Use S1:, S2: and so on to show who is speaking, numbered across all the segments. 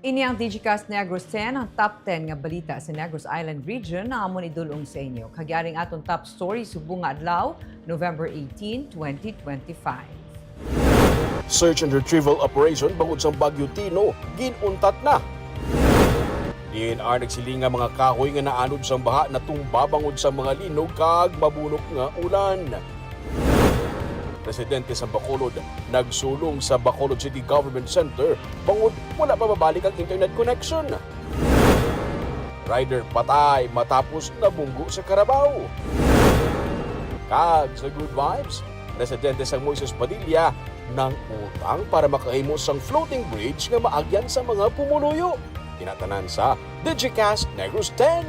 S1: Ini ang Digicast Negros X, ang top 10 nga balita sa Negros Island region na amon idulong sa inyo. Kagyaring atong top story subong nga adlaw, November 18, 2025.
S2: Search and retrieval operation bangod sa Bagyo Tino, ginuntat na. DNR nagsilinga mga kahoy nga naanod sa baha na tumba bangod sa mga linog kag mabunok nga ulan. Presidente sa Bacolod nagsulong sa Bacolod City Government Center bangod wala pa mabalik ang internet connection. Rider patay matapos nabunggo sa Carabao. Kag sa good vibes, Presidente sa Moises Padilla ng utang para makahimo sang floating bridge nga maagyan sa mga pumuluyo. Tinatanan sa Digicast Negros X.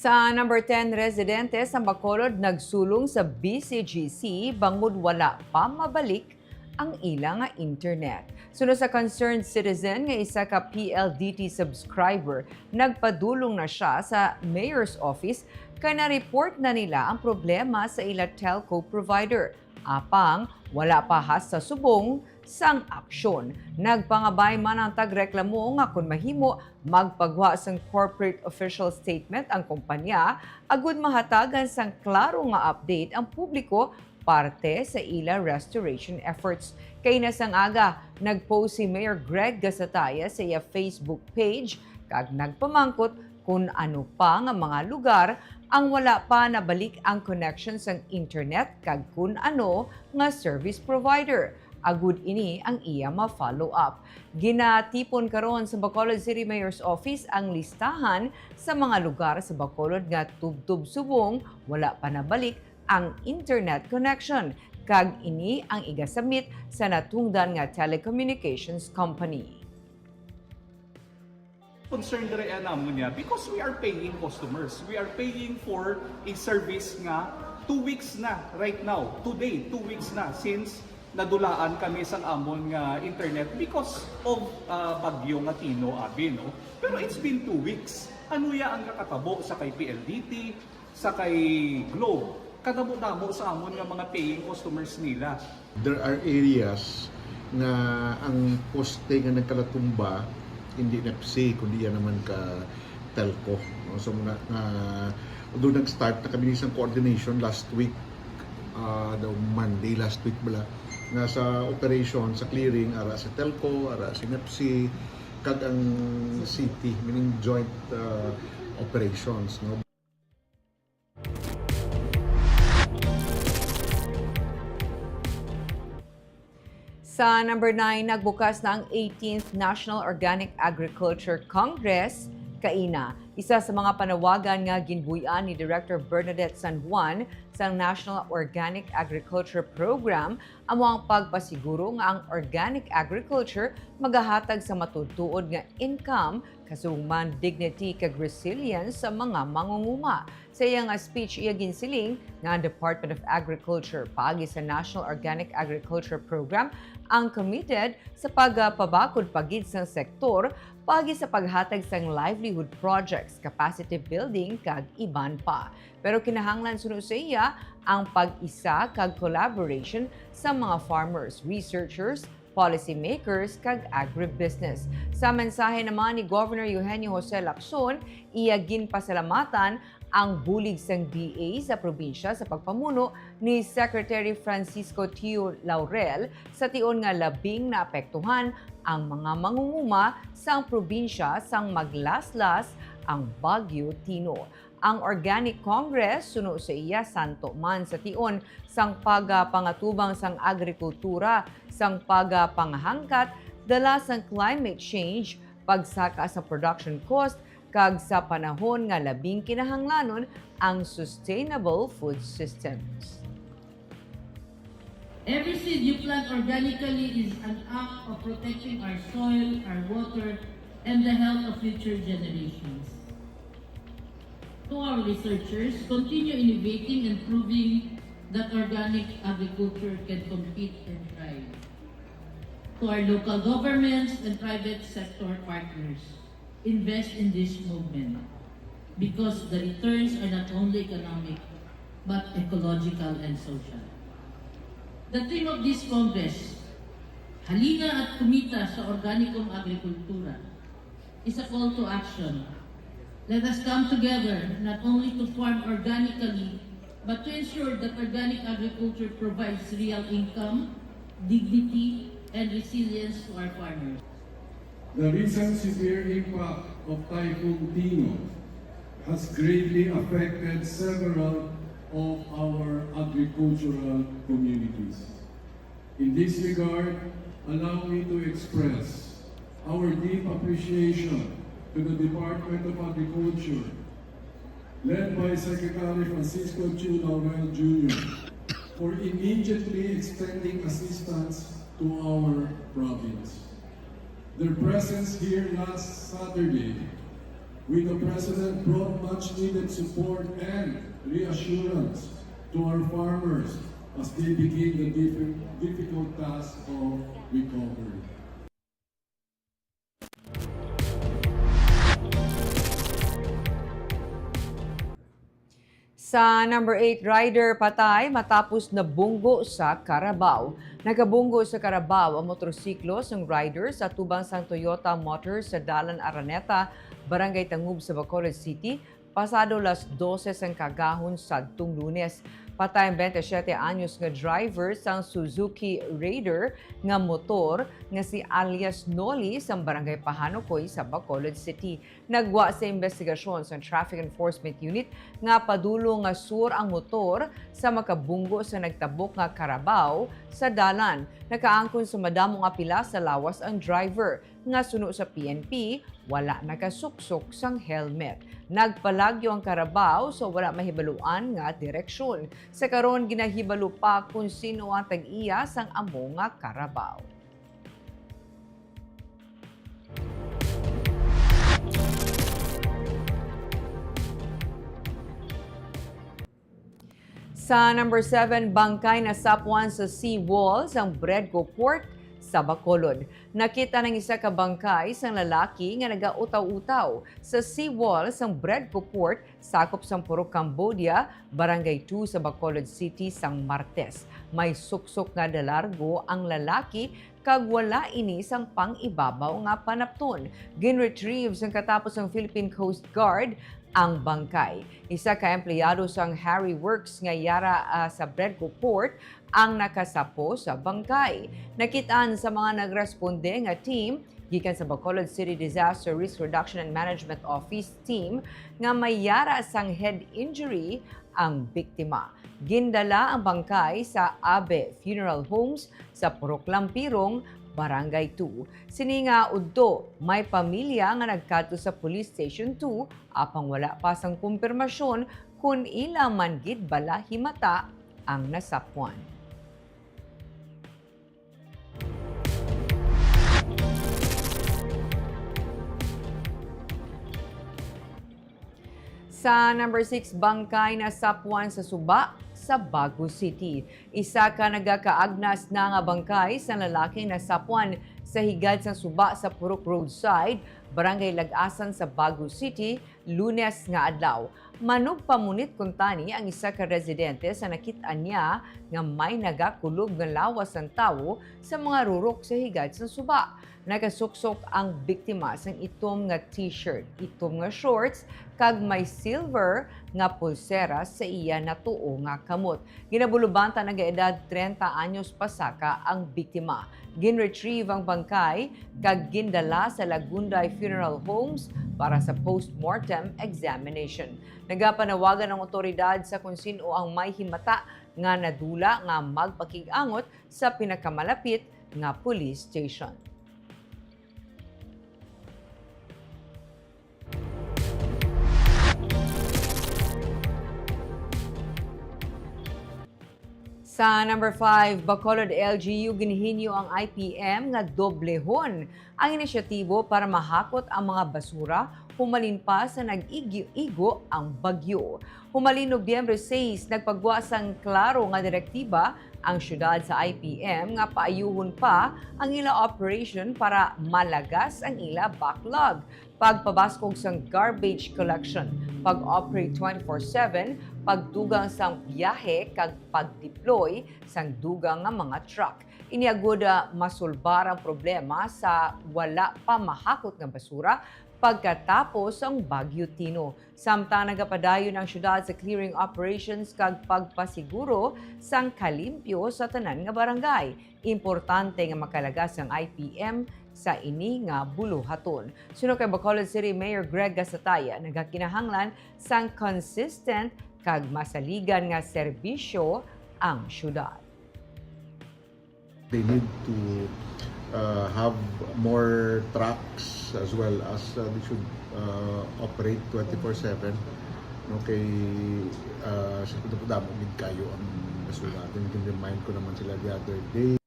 S1: Sa number 10 residente sa Bacolod nagsulong sa BCGC bangod wala pa mabalik ang ilang nga internet. Sunod sa concerned citizen nga isa ka PLDT subscriber, nagpadulong na siya sa mayor's office kay na-report na nila ang problema sa ila telco provider. Apang wala pa has sa subong sang aksyon. Nagpangabay man ang tagreklamo nga kung mahimo magpagwa sang corporate official statement ang kumpanya agud mahatagan sang klaro nga update ang publiko parte sa ila restoration efforts. Kay nasang aga, nagpost si Mayor Greg Gasataya sa iya Facebook page kag nagpamangkot kung ano pa nga mga lugar ang wala pa nabalik ang connection sang internet kag kung ano nga service provider. Agud ini ang iya ma-follow up. Ginatipon karon sa Bacolod City Mayor's Office ang listahan sa mga lugar sa Bacolod nga tubtub subong wala pa nabalik ang internet connection. Kag ini ang igasabit sa natungdan nga telecommunications company.
S3: Concerned rin namon niya because we are paying customers. We are paying for a service nga 2 weeks na right now. Today, 2 weeks na since nadulaan kami sa amon nga internet because of bagyo nga Tino abi, no? Pero it's been 2 weeks. Ano ya ang kakatabo sa kay PLDT, sa kay Globe? Kadamo-damo sa amon nga mga paying customers nila.
S4: There are areas na ang poste nga nagkalatumba hindi na PC kundi yan naman ka telco. So doon nag-start na kami isang coordination last week, the Monday last week bala, nga sa operation, sa clearing, ara sa telco, ara sa NEPC, kag ang city, meaning joint operations. No?
S1: Sa number 9, nagbukas na ang 18th National Organic Agriculture Congress, kaina. Isa sa mga panawagan nga ginbuyan ni Director Bernadette San Juan sa National Organic Agriculture Program amo ang pagpasiguro nga ang organic agriculture magahatag sa matutuod nga income, kasugman dignity kag resilience sa mga mangunguma. Sa iyang speech, iya ginsiling nga ang Department of Agriculture paagi sa National Organic Agriculture Program ang committed sa pagpabakod pagid sa sektor paagi sa paghatag sang livelihood projects, capacity building kag iban pa. Pero kinahanglan sunod sa iya ang pag-isa kag collaboration sa mga farmers, researchers, policymakers kag agribusiness. Sa mensahe naman ni Governor Eugenio Jose Lacson, iya ginpasalamatan ang bulig sang DA sa probinsya sa pagpamuno ni Secretary Francisco Tio Laurel sa tion nga labing naapektuhan ang mga mangunguma sa probinsya sang maglaslas ang Bagyo Tino. Ang Organic Congress suno sa iya santo man sa tion sang pagapangatubang sang agrikultura, sang pagapangahangkat, dala sang climate change, pagsaka sa production cost, kag sa panahon nga labing kinahanglanon ang sustainable food systems.
S5: Every seed you plant organically is an act of protecting our soil, our water, and the health of future generations. To our researchers, continue innovating and proving that organic agriculture can compete and thrive. To our local governments and private sector partners, invest in this movement because the returns are not only economic but ecological and social. The theme of this Congress, Halina at Kumita sa Organikong Agrikultura, is a call to action. Let us come together not only to farm organically, but to ensure that organic agriculture provides real income, dignity, and resilience to our farmers.
S6: The recent severe impact of Typhoon Tino has greatly affected several of our agricultural communities. In this regard, allow me to express our deep appreciation to the Department of Agriculture, led by Secretary Francisco Chu Laurel Jr., for immediately extending assistance to our province. Their presence here last Saturday with the President brought much needed support and reassurance to our farmers as they begin the difficult task of recovery.
S1: Sa number 8 rider patay matapos nabunggo sa Carabao. Nagabunggo sa Carabao ang motorsiklo ng rider sa tubang sang Toyota Motors sa Dalan Araneta, Barangay Tangub sa Bacolod City, pasado las 12 ang kagahon sadtong Lunes. Patay ang 27 anyos nga driver sang Suzuki Raider nga motor nga si alias Noli sa Barangay Pahanukoy sa Bacolod City. Nagwa sa investigasyon sa Traffic Enforcement Unit nga padulo nga sur ang motor sa makabunggo sa nagtabok nga Carabao sa dalan. Nakaangkon sa madamong apila sa lawas ang driver nga suno sa PNP, wala nakasuksok sang helmet. Nagpalagyo ang Carabao so wala mahibaluan nga direksyon. Sa karon ginahibalo pa kung sino ang tag-iya sang amo nga Carabao. Sa number 7, bangkay na sapwan sa Seawall sa Bredco Port sa Bacolod. Nakita ng isa ka bangkay sang lalaki nga nagautaw-utaw sa Seawall sang Bredco Port, sakop sang Purok, Cambodia, Barangay 2 sa Bacolod City sang Martes. May suksok nga dalargo ang lalaki kag wala ini sang pang-ibabaw nga panapton. Gin-retrieve sang katapos ang Philippine Coast Guard ang bangkay. Isa ka empleyado sang Harry Works nga yara sa Bredco Port ang nakasapo sa bangkay. Nakitaan sa mga nagresponde nga team gikan sa Bacolod City Disaster Risk Reduction and Management Office team nga may yara sang head injury ang biktima. Gindala ang bangkay sa Abe Funeral Homes sa Purok, Lampirong, Barangay 2. Sini nga udto, may pamilya nga nagkadto sa Police Station 2 apang wala pa sang kumpirmasyon kung ila man gid bala himata ang nasapwan. Sa number 6, bangkay na sapwan sa Suba sa Bago City. Isa ka nagakaagnas na nga bangkay sa lalaking nasapwan sa higad sa Suba sa Purok Roadside, Barangay Lagasan sa Bago City, Lunes nga adlaw. Manog pamunit kuntani ang isa ka residente sa nakit-an niya nga may nagakulog nga lawas ng tawo sa mga rurok sa higad sa Suba. Nagasuksok ang biktima sang itom nga t-shirt, itom nga shorts, kag may silver nga pulsera sa iya na tuo nga kamot. Ginabulubanta nagaedad 30 anyos pasaka ang biktima. Gin-retrieve ang bangkay kag gindala sa Lagunday Funeral Homes para sa post-mortem examination. Nagapanawagan ang otoridad sa kung sino ang may himata nga nadula nga magpakig-angot sa pinakamalapit nga police station. Sa number 5, Bacolod LGU ginhinyo ang IPM nga doblehon ang inisyatibo para mahakot ang mga basura humalin pa sa nag-igo ang bagyo. Humalin Nobyembre 6, nagpagwa sang klaro nga direktiba ang syudad sa IPM nga paayuhon pa ang ila operation para malagas ang ila backlog. pagpabaskog sang garbage collection, pag-operate 24/7, pagdugang sang biyahe kag pag-deploy sang dugang nga mga truck. Iniagud masulbar ang problema sa wala pa mahakot nga basura pagkatapos ang Bagyo Tino. Samtang nagapadayon ang syudad sa clearing operations kag pagpasiguro sang kalimpyo sa tanan nga barangay. Importante nga makalagas ang IPM sa ini nga buluhaton. Suno kay Bacolod City Mayor Greg Gasataya nagakinahanglan sang consistent kag masaligan nga serbisyo ang syudad.
S4: They need to have more trucks as well as they should operate 24/7. No, kay sa damo gid kayo ang nasulatan. Remind ko naman sila the other day.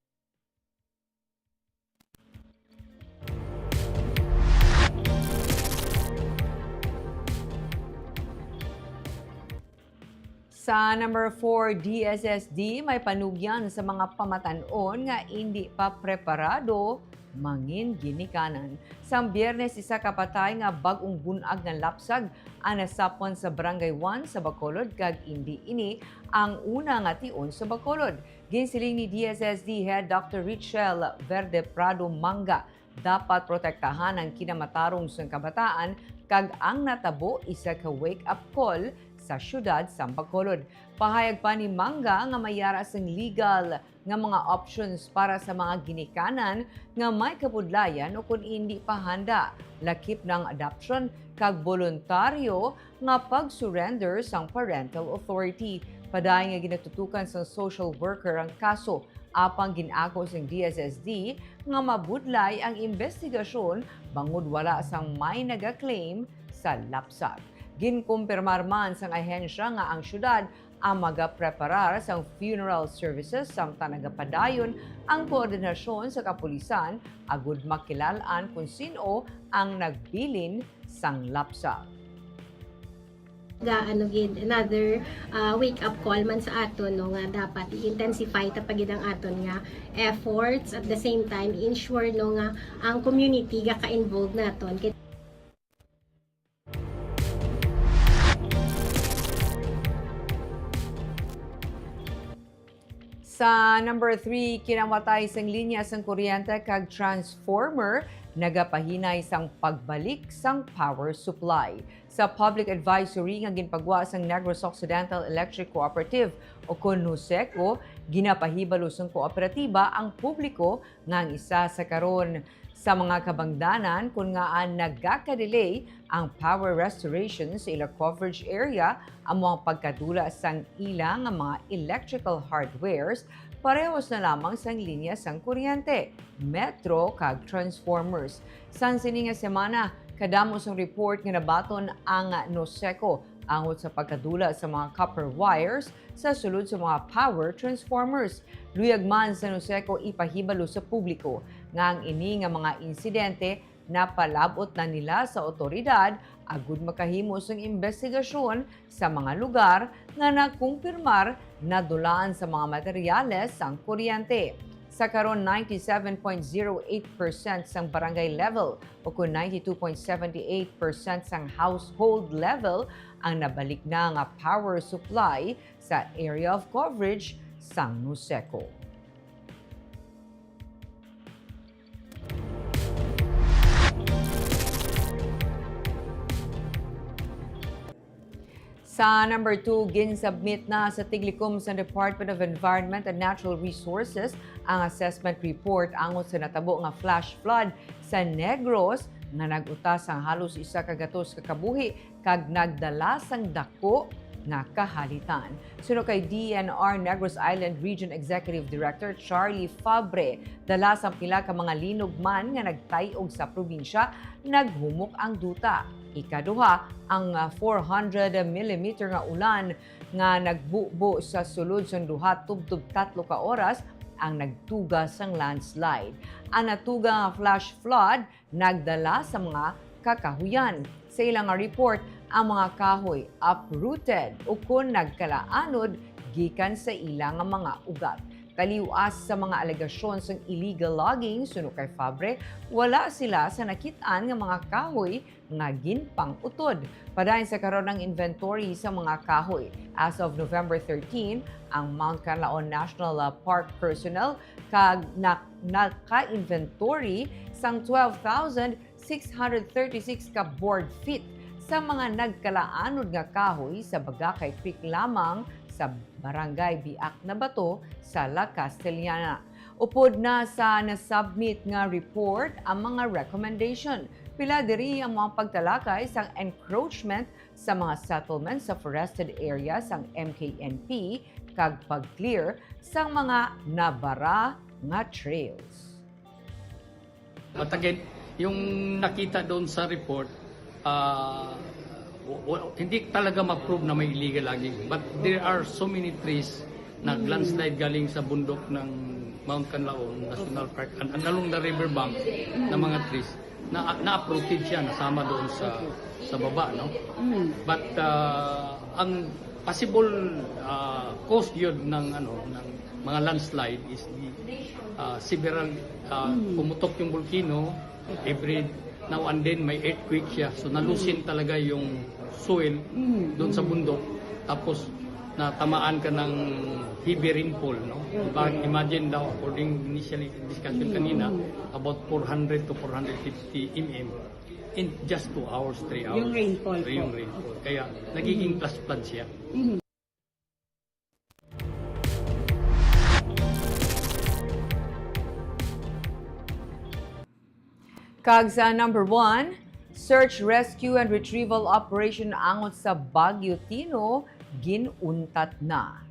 S1: Sa number 4, DSSD may panugyan sa mga pamatanon nga hindi pa preparado mangin ginikanan. Sang Biyernes, isa ka patay nga bag-ong bunag nga lapsag ang nasapon sa Barangay 1 sa Bacolod kag hindi ini ang una nga tion sa Bacolod. Ginsiling ni DSSD Head Dr. Richel Verde Prado Manga, dapat protektahan ang kinamatarong sa kabataan kag ang natabo isa ka wake-up call sa syudad sa Bacolod. Pahayag pa ni Manga nga mayara sang legal nga mga options para sa mga ginikanan nga may kapudlayan o kung hindi pa handa. Lakip ng adoption kag voluntaryo nga pag-surrender sang parental authority. Paday nga ginatutukan sa social worker ang kaso. Apang ginako sang DSSD nga mabudlay ang investigasyon bangod wala sang may naga-claim sa lapsag. Ginkumpirmar man sang ahensya nga ang syudad ang magapreparar sang funeral services samtang nagapadayon ang koordinasyon sa kapulisan agud makilalaan kung sino ang nagbilin sang lapsag.
S7: Another wake up call man sa aton no nga dapat i-intensify ta pagid ang aton nga efforts at the same time ensure no nga ang community ga ka-involved naton.
S1: Sa number 3, kinamatay sang linya sang kuryente kag transformer nagapahinay sang pagbalik sang power supply. Sa public advisory nga ginpagwa sang Negros Occidental Electric Cooperative o KONUSECO, ginapahibalo sang kooperatiba ang publiko nga ang isa sa karon sa mga kabangdanan kung nga nagkaka-delay ang power restoration sa ila coverage area amo ang pagkadula sang ilang mga electrical hardwares parehos na lamang sang linya sang kuryente, metro kag transformers. Sang sini nga semana, kadamo sang report nga nabaton ang NOSECO angot sa pagkadula sa mga copper wires sa sulod sa mga power transformers. Luyag man sa NOSECO ipahibalo sa publiko nga ang ini nga mga insidente na palabot na nila sa otoridad agud makahimo sang investigasyon sa mga lugar nga nakumpirmar na dulaan sa mga materyales sang kuryente. Sa karon 97.08% sang barangay level o kung 92.78% sang household level ang nabalik na nga power supply sa area of coverage sang NOSECO. Sa number 2, ginsubmit na sa Tiglikom sa Department of Environment and Natural Resources ang assessment report angot sa natabo nga flash flood sa Negros nga nag-utas ang halos isa ka gatos ka kabuhi kag nagdala sang dako nga kahalitan. Suno kay DNR Negros Island Region Executive Director Charlie Fabre, dala sang pila ka mga linog man nga nagtayog sa probinsya, naghumok ang duta. Ikaduha, ang 400 mm nga ulan nga nagbubo sa sulod sa duha tubtub 3 ka oras ang nagtuga sang landslide. Ang natuga nga flash flood nagdala sa mga kakahuyan. Sa ilang report, ang mga kahoy uprooted o kung nagkalaanod gikan sa ilang mga ugat. Taliwas sa mga alegasyon sa illegal logging suno kay Fabre, wala sila sa nakitaan nga mga kahoy nga ginpang utod. Padayon sa karon ng inventory sa mga kahoy. As of November 13, ang Mount Canlaon National Park personnel naka-inventory sang 12,636 ka board feet sa mga nagkalaanod nga kahoy sa Bagakay Creek lamang sa Barangay Biak na Bato sa La Castellana. Upod na sa nasubmit nga report ang mga recommendation. Pila diri ang mga pagtalakay sa encroachment sa mga settlements sa forested areas ang MKNP kag pag-clear sa mga nabara nga trails.
S8: But again, yung nakita doon sa report, hindi talaga ma-prove na may illegal logging. But there are so many trees na landslide galing sa bundok ng Mount Canlaon National Park and along the riverbank na mga trees na na-uprooted siya, nasama doon sa baba, no? But ang possible cause yun ng mga landslide is the several pumutok yung volcano every now and then may earthquake siya, so nalusin talaga yung soil doon sa bundok, tapos natamaan ka ng heavy rainfall, no? Imagine daw, according initially discussion kanina, about 400 to 450 mm in just 2 hours, 3 hours.
S9: Yung rainfall.
S8: Yung rainfall. Kaya nagiging plus flood siya.
S1: Kag sa number 1, search, rescue, and retrieval operation angot sa Baguio Tino, ginuntat na.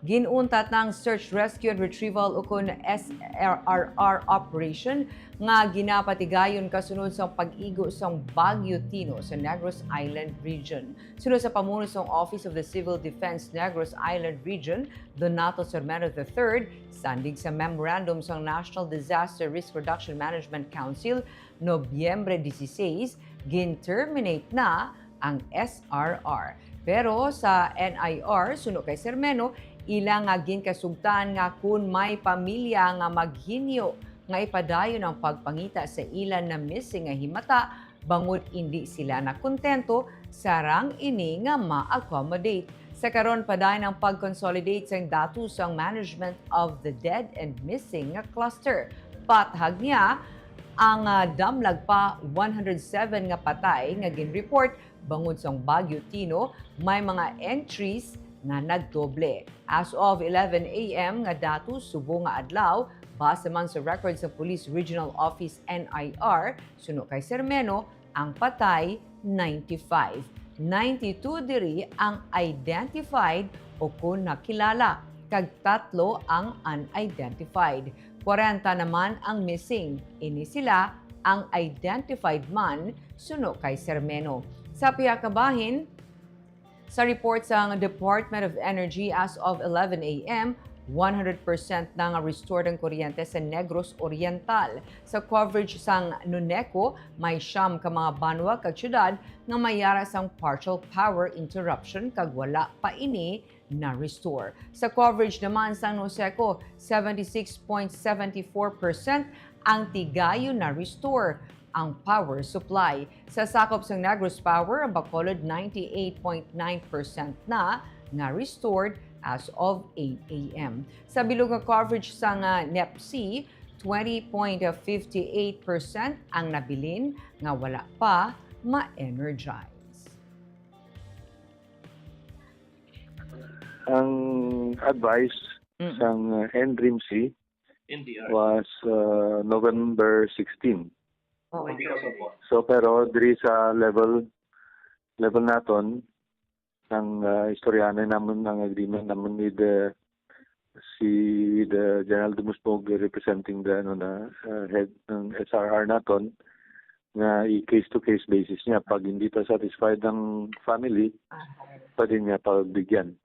S1: Ginuntat ng search, rescue, and retrieval ukon SRRR operation nga ginapatigayon kasunod sa pag-igo sa Baguio Tino sa Negros Island Region. Sunod sa pamuno sa Office of the Civil Defense Negros Island Region, Donato Sermeno III, sandig sa memorandum sa National Disaster Risk Reduction Management Council, Nobyembre 16, gin-terminate na ang SRR. Pero sa NIR, suno kay Sermeno, ilang nga ginkasugtan nga kun may pamilya nga maghinyo nga ipadayon ang pagpangita sa ilan na missing nga himata bangod hindi sila nakontento sarang ini nga ma-accommodate. Sa karon padayon ang pag-consolidate sa datos ang management of the dead and missing nga cluster. Pathag niya ang damlag pa 107 nga patay nga gin-report bangod sa Baguio Tino, may mga entries nga nagdoble. As of 11 a.m. nga datos subo nga adlaw, base man sa records sa Police Regional Office NIR, suno kay Sermeno, ang patay 95. 92 diri ang identified o kung nakilala, kag 3 ang unidentified. 40 naman ang missing. Ini sila ang identified man suno kay Sermeno. Sa piyakabahin, sa report sa Department of Energy as of 11 a.m., 100% na nga restored ang kuryente sa Negros Oriental. Sa coverage sang Nuneco, may siyam ka mga banwa kag syudad nga mayara sang partial power interruption kag wala pa ini na restore. Sa coverage naman sang Noseco, 76.74% ang tigayo na restore ang power supply. Sa sakop sa Negros Power, ang Bacolod 98.9% na nga restored as of 8 a.m. Sa bilog nga coverage sa NEPC, 20.58% ang nabilin nga wala pa ma-energize.
S10: Ang advice sang NDRIMC was November 16. So pero diri sa level naton ang istoryanan naman ng agreement naman with the General Dumusbog representing the head ng SRR naton na i-case to case basis niya. Pag hindi pa satisfied ang family, pwede niya pagbigyan.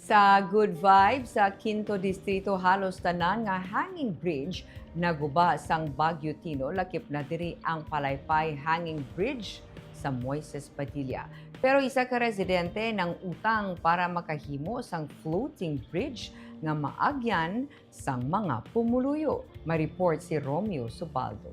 S1: Sa Good Vibes, sa Quinto Distrito halos tanan nga hanging bridge naguba sang Baguio Tino, lakip na diri ang Palaypay Hanging Bridge sa Moises Padilla. Pero isa ka residente ng utang para makahimo sang floating bridge nga maagyan sang mga pumuluyo. May report si Romeo Subaldo.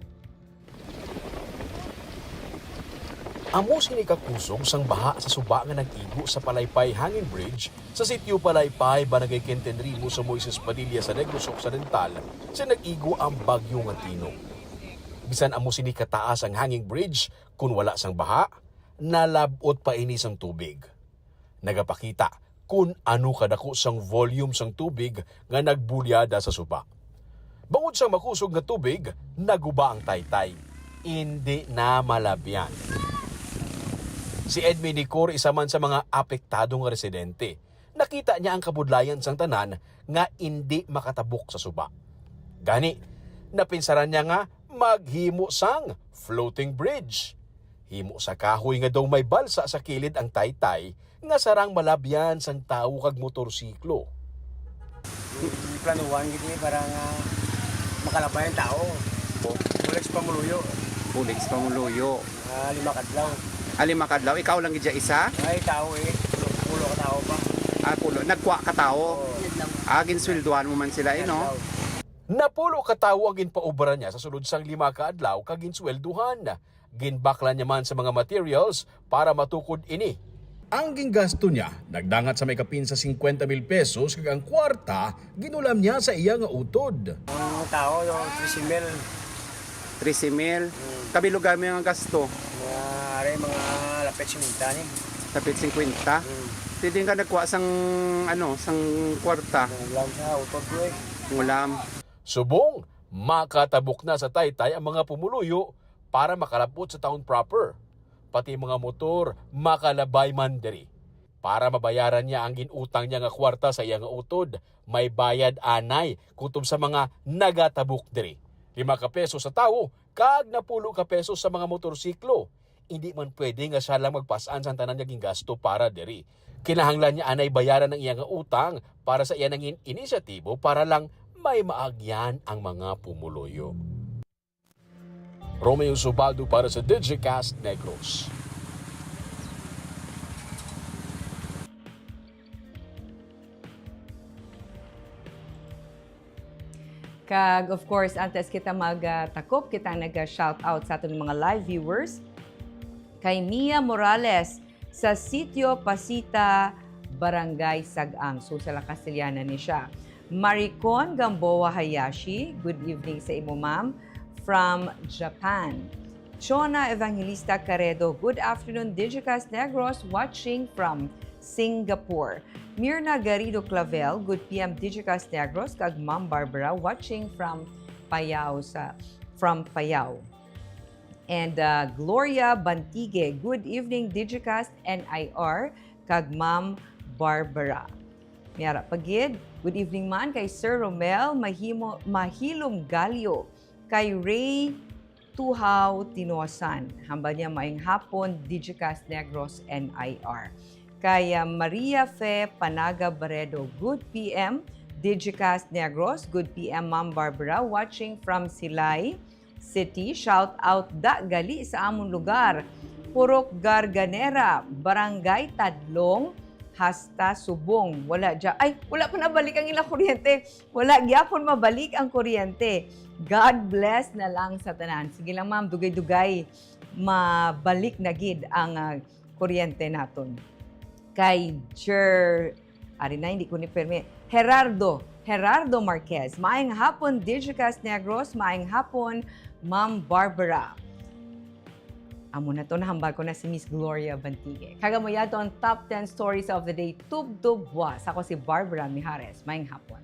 S2: Amo sini kakusog sang baha sa suba nga nag-igo sa Palaypay Hanging Bridge sa sitio Palaypay, Barangay Quintenrimo sa Moises Padilla sa Negros Occidental sa nag-igo ang bagyo nga Tino. Bisan amo sini kataas ang hanging bridge kun wala sang baha, nalabot pa ini sang tubig. Nagapakita kung ano kadako sang volume sang tubig nga nagbulyada sa suba. Bangod sang makusog nga tubig, naguba ang taytay. Hindi na malabyan. Si Edmi Nicor, isa man sa mga apektadong residente. Nakita niya ang kabudlayan sang tanan nga hindi makatabok sa suba. Gani, napinsaran niya nga maghimo sang floating bridge. Himo sa kahoy nga daw may balsa sa kilid ang taytay nga sarang malabyan sang tawo kag motorsiklo.
S9: Planuhan gid ni para nga makalabay ang tao. Bulex pamuluyo.
S11: Bulex pamuluyo.
S9: 5 kadlaw.
S11: 5 kadlaw, ikaw lang gid isa?
S9: Ay tao pulo ka tao pa.
S11: Pulo. Nagkuha ka tao? Ginsweldohan mo man sila no?
S2: Napulo ka tawo ang ginpaubra niya sa sulod sang 5 ka adlaw kag ginswelduhan. Ginbaklan niya man sa mga materials para matukod ini. Ang gingasto niya, nagdangat sa may kapin sa 50,000 pesos kag ang kwarta, ginulam niya sa iya nga utod.
S9: Ang tao, yung 13,000.
S11: 13,000? Kabilugan mo yung gasto?
S9: Mga lapit 50 ni.
S11: Lapit 50? Hindi ka nagkuha sang, sang kwarta?
S9: Ulam sa utod ko
S11: Ulam.
S2: Subong, makatabok na sa taytay ang mga pumuluyo para makalapot sa town proper. Pati mga motor, makalabay man diri. Para mabayaran niya ang ginutang niya nga kwarta sa iya nga utod, may bayad anay kutob sa mga nagatabok diri. 5 ka pesos sa tao, kag 10 ka pesos sa mga motorsiklo. Hindi man pwede nga siya lang magpasaan sa tanan niya gasto para diri. Kinahanglan niya anay bayaran ng iya nga utang para sa iya nang inisyatibo para lang may maagyan ang mga pumuluyo. Romeo Subaldo para sa Digicast Negros.
S1: Kag of course, antes kita magtakop, kita nag-shout out sa ating mga live viewers. Kay Mia Morales sa Sitio Pasita, Barangay Sagang. So sa Castellana ni siya. Maricon Gamboa Hayashi, good evening sa imo ma'am, from Japan. Chona Evangelista Caredo, good afternoon Digicast Negros, watching from Singapore. Mirna Garrido Clavel, good PM Digicast Negros, kag Ma'am Barbara, watching from Payao. And Gloria Bantigue, good evening Digicast NIR, kag Ma'am Barbara. Miyara pagid, good evening man kay Sir Romel Mahilom Galio, kay Ray Tuhaw Tinosan. Hamba niya maing hapon, Digicast Negros NIR. Kay Maria Fe Panaga Baredo, good PM Digicast Negros, good PM Ma'am Barbara, watching from Silay City. Shout out da gali sa among lugar. Purok Garganera, Barangay Tadlong, hasta Subong. Wala pa nabalik ang ilang kuryente. Wala gyapon mabalik ang kuryente. God bless na lang sa tanan. Sige lang ma'am, dugay-dugay mabalik na gid ang kuryente naton. Kay hindi ko ni permit. Gerardo Marquez. Maayong hapon, Digicast Negros. Maayong hapon, Ma'am Barbara. Amo na to, nahambal ko na si Miss Gloria Bantigue. Kagamoya to ang top 10 stories of the day. Tubdubwas. Ako si Barbara Mijares. Maayong hapon.